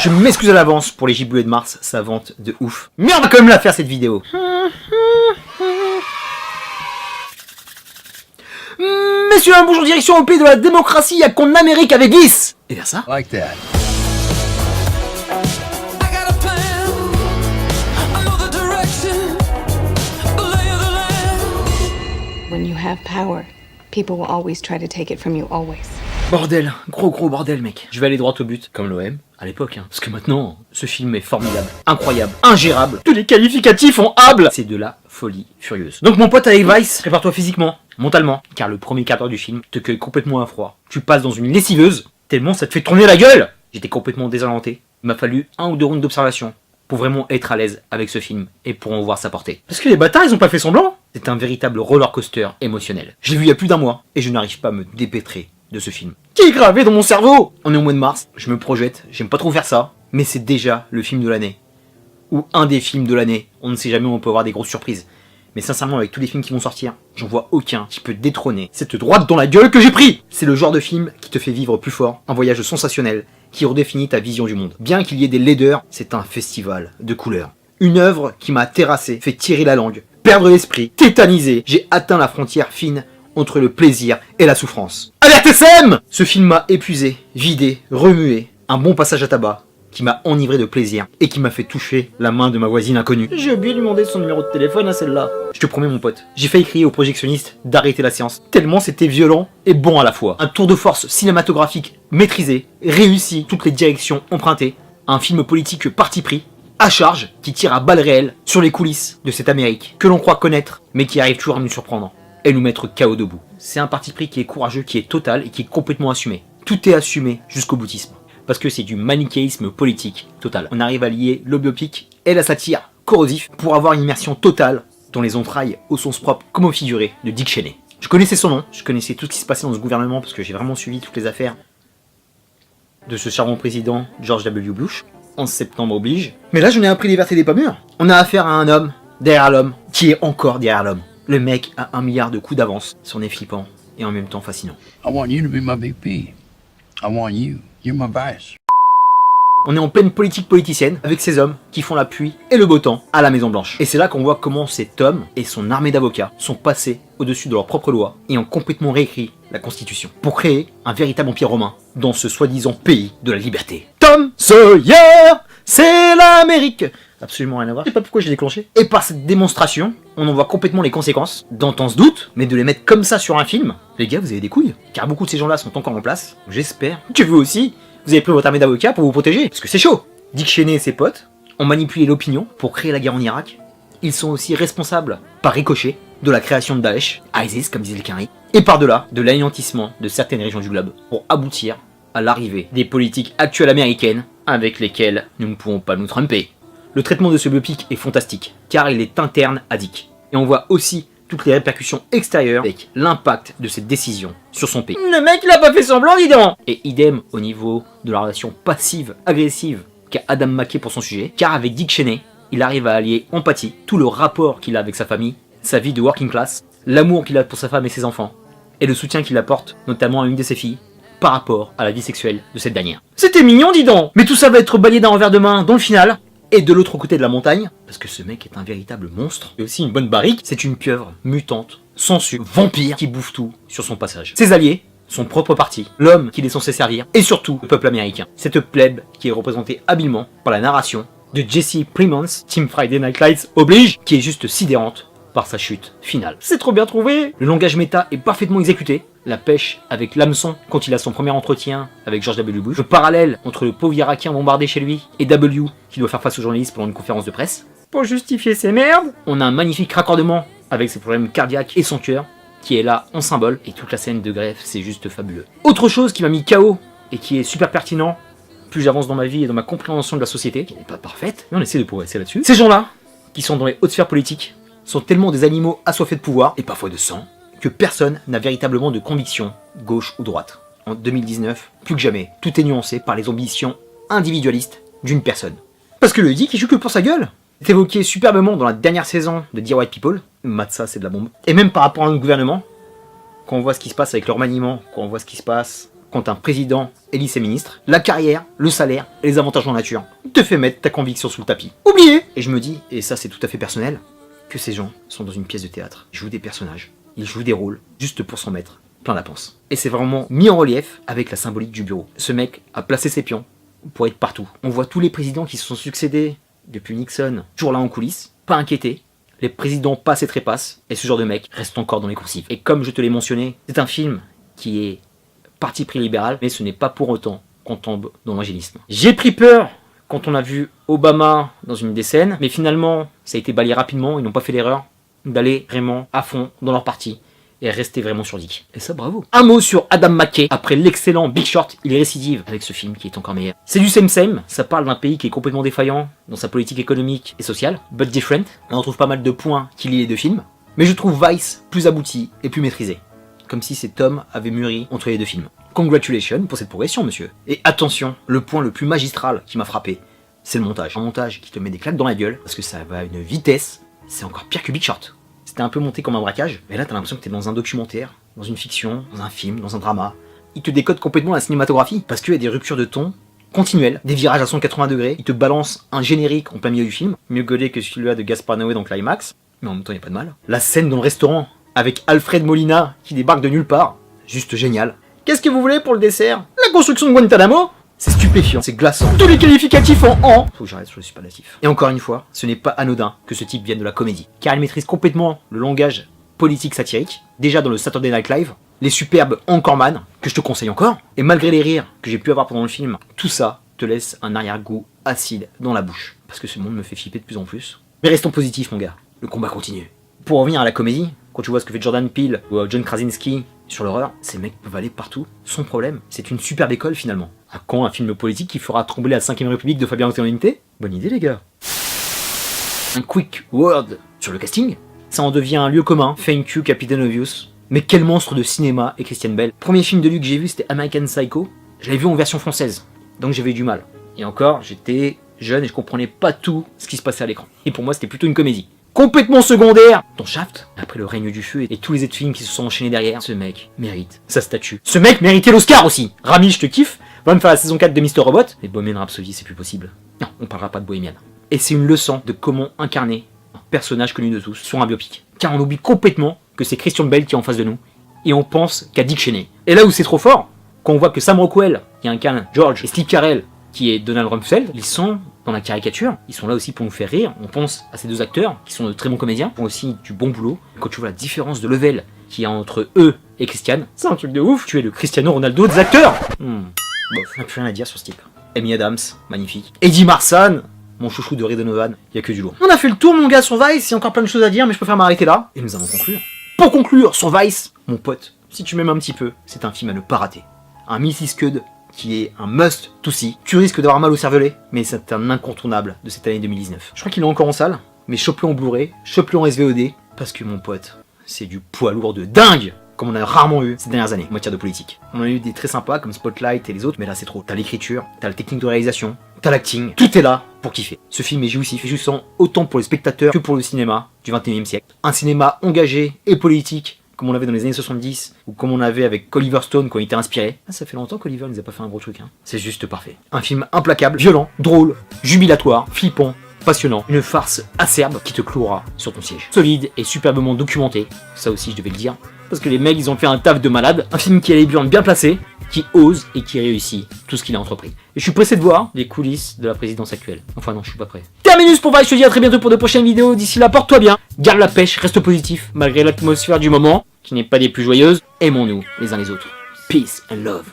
Je m'excuse à l'avance pour les giboulées de Mars, ça vante de ouf. Merde, on va quand même la faire cette vidéo. Messieurs, bonjour, direction au pays de la démocratie, à qu'en Amérique avec Gis. Et vers ça. Like that. When you have power, people will always try to take it from you, always. Bordel, gros bordel mec. Je vais aller droit au but, comme l'OM, à l'époque, parce que maintenant, ce film est formidable, incroyable, ingérable, tous les qualificatifs ont able. C'est de la folie furieuse. Donc mon pote avec Vice, prépare-toi physiquement, mentalement, car le premier quart d'heure du film te cueille complètement à froid. Tu passes dans une lessiveuse, tellement ça te fait tourner la gueule. J'étais complètement désorienté. Il m'a fallu 1 ou 2 rounds d'observation pour vraiment être à l'aise avec ce film et pour en voir sa portée. Parce que les bâtards, ils ont pas fait semblant. C'est un véritable roller coaster émotionnel. Je l'ai vu il y a plus d'1 mois et je n'arrive pas à me dépêtrer de ce film. Qui est gravé dans mon cerveau. On est au mois de mars, je me projette, j'aime pas trop faire ça, mais c'est déjà le film de l'année. Ou un des films de l'année. On ne sait jamais où on peut avoir des grosses surprises. Mais sincèrement, avec tous les films qui vont sortir, j'en vois aucun qui peut détrôner cette droite dans la gueule que j'ai pris. C'est le genre de film qui te fait vivre plus fort, un voyage sensationnel, qui redéfinit ta vision du monde. Bien qu'il y ait des laideurs, c'est un festival de couleurs. Une œuvre qui m'a terrassé, fait tirer la langue, perdre l'esprit, tétanisé. J'ai atteint la frontière fine entre le plaisir et la souffrance. Alerte SM! Ce film m'a épuisé, vidé, remué. Un bon passage à tabac qui m'a enivré de plaisir et qui m'a fait toucher la main de ma voisine inconnue. J'ai oublié de lui demander son numéro de téléphone à celle-là. Je te promets mon pote, j'ai failli crier au projectionniste d'arrêter la séance, tellement c'était violent et bon à la fois. Un tour de force cinématographique maîtrisé, réussi, toutes les directions empruntées, un film politique parti pris, à charge, qui tire à balles réelles sur les coulisses de cette Amérique, que l'on croit connaître, mais qui arrive toujours à nous surprendre et nous mettre KO debout. C'est un parti pris qui est courageux, qui est total et qui est complètement assumé. Tout est assumé jusqu'au boutisme. Parce que c'est du manichéisme politique total. On arrive à lier le biopic et la satire corrosif pour avoir une immersion totale dans les entrailles au sens propre comme au figuré de Dick Cheney. Je connaissais son nom, je connaissais tout ce qui se passait dans ce gouvernement parce que j'ai vraiment suivi toutes les affaires de ce charmant président George W. Bush. 11 septembre oblige. Mais là j'en ai appris les vertes et les pas mûres. On a affaire à un homme derrière l'homme qui est encore derrière l'homme. Le mec a 1 milliard de coups d'avance. C'en est flippant et en même temps fascinant. I want you to be my VP. I want you. You're my vice. On est en pleine politique politicienne avec ces hommes qui font la pluie et le beau temps à la Maison Blanche. Et c'est là qu'on voit comment cet homme et son armée d'avocats sont passés au-dessus de leurs propres lois et ont complètement réécrit la Constitution pour créer un véritable empire romain dans ce soi-disant pays de la liberté. Tom Sawyer, c'est l'Amérique. Absolument rien à voir, je sais pas pourquoi j'ai déclenché. Et par cette démonstration, on en voit complètement les conséquences d'Entente doute, mais de les mettre comme ça sur un film, les gars vous avez des couilles. Car beaucoup de ces gens-là sont encore en place, j'espère que vous aussi, vous avez pris votre armée d'avocats pour vous protéger, parce que c'est chaud. Dick Cheney et ses potes ont manipulé l'opinion pour créer la guerre en Irak. Ils sont aussi responsables, par ricochet, de la création de Daesh, ISIS comme disait le Quinri, et par-delà, de l'anéantissement de certaines régions du globe, pour aboutir à l'arrivée des politiques actuelles américaines avec lesquelles nous ne pouvons pas nous tromper. Le traitement de ce biopic est fantastique, car il est interne à Dick. Et on voit aussi toutes les répercussions extérieures avec l'impact de cette décision sur son pays. Le mec il a pas fait semblant, dis donc. Et idem au niveau de la relation passive-agressive qu'a Adam McKay pour son sujet, car avec Dick Cheney, il arrive à allier empathie, tout le rapport qu'il a avec sa famille, sa vie de working class, l'amour qu'il a pour sa femme et ses enfants, et le soutien qu'il apporte notamment à une de ses filles, par rapport à la vie sexuelle de cette dernière. C'était mignon, dis donc. Mais tout ça va être balayé d'un revers de main dans le final. Et de l'autre côté de la montagne, parce que ce mec est un véritable monstre, et aussi une bonne barrique, c'est une pieuvre mutante, sensuelle, vampire, qui bouffe tout sur son passage. Ses alliés, son propre parti, l'homme qu'il est censé servir, et surtout le peuple américain. Cette plèbe qui est représentée habilement par la narration de Jesse Plemons, Team Friday Night Lights oblige, qui est juste sidérante par sa chute finale. C'est trop bien trouvé. Le langage méta est parfaitement exécuté. La pêche avec l'hameçon quand il a son premier entretien avec George W. Bush. Le parallèle entre le pauvre Irakien bombardé chez lui et W qui doit faire face aux journalistes pendant une conférence de presse. Pour justifier ses merdes, on a un magnifique raccordement avec ses problèmes cardiaques et son cœur qui est là en symbole. Et toute la scène de greffe, c'est juste fabuleux. Autre chose qui m'a mis KO et qui est super pertinent, plus j'avance dans ma vie et dans ma compréhension de la société, qui n'est pas parfaite, mais on essaie de progresser là-dessus. Ces gens-là, qui sont dans les hautes sphères politiques, sont tellement des animaux assoiffés de pouvoir, et parfois de sang, que personne n'a véritablement de conviction, gauche ou droite. En 2019, plus que jamais, tout est nuancé par les ambitions individualistes d'une personne. Parce que le Dick, il joue que pour sa gueule. C'est évoqué superbement dans la dernière saison de Dear White People, Matza c'est de la bombe. Et même par rapport à notre gouvernement, quand on voit ce qui se passe avec leur maniement, quand on voit ce qui se passe quand un président élit ses ministres, la carrière, le salaire et les avantages en nature te fait mettre ta conviction sous le tapis. Oubliez. Et je me dis, et ça c'est tout à fait personnel, que ces gens sont dans une pièce de théâtre. Ils jouent des personnages, ils jouent des rôles, juste pour s'en mettre plein la panse. Et c'est vraiment mis en relief avec la symbolique du bureau. Ce mec a placé ses pions pour être partout. On voit tous les présidents qui se sont succédés depuis Nixon, toujours là en coulisses, pas inquiétés. Les présidents passent et trépassent, et ce genre de mec reste encore dans les coursives. Et comme je te l'ai mentionné, c'est un film qui est parti pris libéral, mais ce n'est pas pour autant qu'on tombe dans l'angélisme. J'ai pris peur quand on a vu Obama dans une des scènes, mais finalement, ça a été balayé rapidement, ils n'ont pas fait l'erreur d'aller vraiment à fond dans leur parti et rester vraiment sur Dick. Et ça, bravo. Un mot sur Adam McKay. Après l'excellent Big Short, il est récidive avec ce film qui est encore meilleur. C'est du same, ça parle d'un pays qui est complètement défaillant dans sa politique économique et sociale, but different. On retrouve pas mal de points qui lient les deux films, mais je trouve Vice plus abouti et plus maîtrisé. Comme si cet homme avait mûri entre les deux films. Congratulations pour cette progression, monsieur. Et attention, le point le plus magistral qui m'a frappé, c'est le montage. Un montage qui te met des claques dans la gueule, parce que ça va à une vitesse, c'est encore pire que Big Short. C'était un peu monté comme un braquage, mais là t'as l'impression que t'es dans un documentaire, dans une fiction, dans un film, dans un drama. Il te décode complètement la cinématographie, parce qu'il y a des ruptures de ton continuelles, des virages à 180 degrés, il te balance un générique en plein milieu du film, mieux gaulé que celui-là de Gaspar Noé dans Climax, mais en même temps y a pas de mal. La scène dans le restaurant, avec Alfred Molina qui débarque de nulle part, juste génial. Qu'est-ce que vous voulez pour le dessert? La construction de Guantanamo? C'est stupéfiant, c'est glaçant. Tous les qualificatifs en. Faut que j'arrête sur le superlatif. Et encore une fois, ce n'est pas anodin que ce type vienne de la comédie, car il maîtrise complètement le langage politique satirique, déjà dans le Saturday Night Live, les superbes Anchorman, que je te conseille encore, et malgré les rires que j'ai pu avoir pendant le film, tout ça te laisse un arrière-goût acide dans la bouche, parce que ce monde me fait flipper de plus en plus. Mais restons positifs mon gars, le combat continue. Pour revenir à la comédie, quand tu vois ce que fait Jordan Peele ou John Krasinski sur l'horreur, ces mecs peuvent aller partout, sans problème. C'est une superbe école finalement. À quand un film politique qui fera trembler la 5ème République de Fabien Antoniente? Bonne idée les gars. Un quick word sur le casting. Ça en devient un lieu commun, thank you Captain Obvious. Mais quel monstre de cinéma est Christian Bale. Premier film de lui que j'ai vu c'était American Psycho. Je l'avais vu en version française, donc j'avais eu du mal. Et encore, j'étais jeune et je comprenais pas tout ce qui se passait à l'écran. Et pour moi c'était plutôt une comédie. Complètement secondaire dans Shaft, après le règne du feu et tous les autres films qui se sont enchaînés derrière, ce mec mérite sa statue. Ce mec méritait l'Oscar aussi. Rami, je te kiffe, va me faire la saison 4 de Mr. Robot, mais Bohemian Rhapsody c'est plus possible. Non, on parlera pas de Bohemian. Et c'est une leçon de comment incarner un personnage connu de tous sur un biopic. Car on oublie complètement que c'est Christian Bale qui est en face de nous, et on pense qu'à Dick Cheney. Et là où c'est trop fort, quand on voit que Sam Rockwell, qui incarne George, et Steve Carell, qui est Donald Rumsfeld, ils sont dans la caricature, ils sont là aussi pour nous faire rire, on pense à ces deux acteurs, qui sont de très bons comédiens, font aussi du bon boulot. Quand tu vois la différence de level qu'il y a entre eux et Christian, c'est un truc de ouf, tu es le Cristiano Ronaldo des acteurs. Bof, on n'a plus rien à dire sur ce type. Amy Adams, magnifique. Eddie Marsan, mon chouchou de Ray Donovan, il y a que du lourd. On a fait le tour mon gars sur Vice, il y a encore plein de choses à dire, mais je préfère m'arrêter là, et nous allons conclure. Pour conclure sur Vice, mon pote, si tu m'aimes un petit peu, c'est un film à ne pas rater. Un Mrs. Scud qui est un must to see. Tu risques d'avoir mal au cervelet, mais c'est un incontournable de cette année 2019. Je crois qu'il est encore en salle, mais chope-le en Blu-ray, chope-le en SVOD, parce que mon pote, c'est du poids lourd de dingue, comme on a rarement eu ces dernières années en matière de politique. On a eu des très sympas comme Spotlight et les autres, mais là c'est trop. T'as l'écriture, t'as la technique de réalisation, t'as l'acting, tout est là pour kiffer. Ce film est jouissif et jouissant autant pour les spectateurs que pour le cinéma du 21e siècle. Un cinéma engagé et politique, comme on l'avait dans les années 70, ou comme on avait avec Oliver Stone quand il était inspiré. Ah, ça fait longtemps qu'Oliver nous a pas fait un gros truc, hein. C'est juste parfait. Un film implacable, violent, drôle, jubilatoire, flippant, passionnant. Une farce acerbe qui te clouera sur ton siège. Solide et superbement documenté, ça aussi je devais le dire, parce que les mecs ils ont fait un taf de malade. Un film qui a les burnes bien placées, qui ose et qui réussit tout ce qu'il a entrepris. Et je suis pressé de voir les coulisses de la présidence actuelle. Enfin non, je suis pas prêt. Terminus pour Vice, je te dis à très bientôt pour de prochaines vidéos. D'ici là, porte-toi bien, garde la pêche, reste positif, malgré l'atmosphère du moment, qui n'est pas des plus joyeuses. Aimons-nous les uns les autres. Peace and love.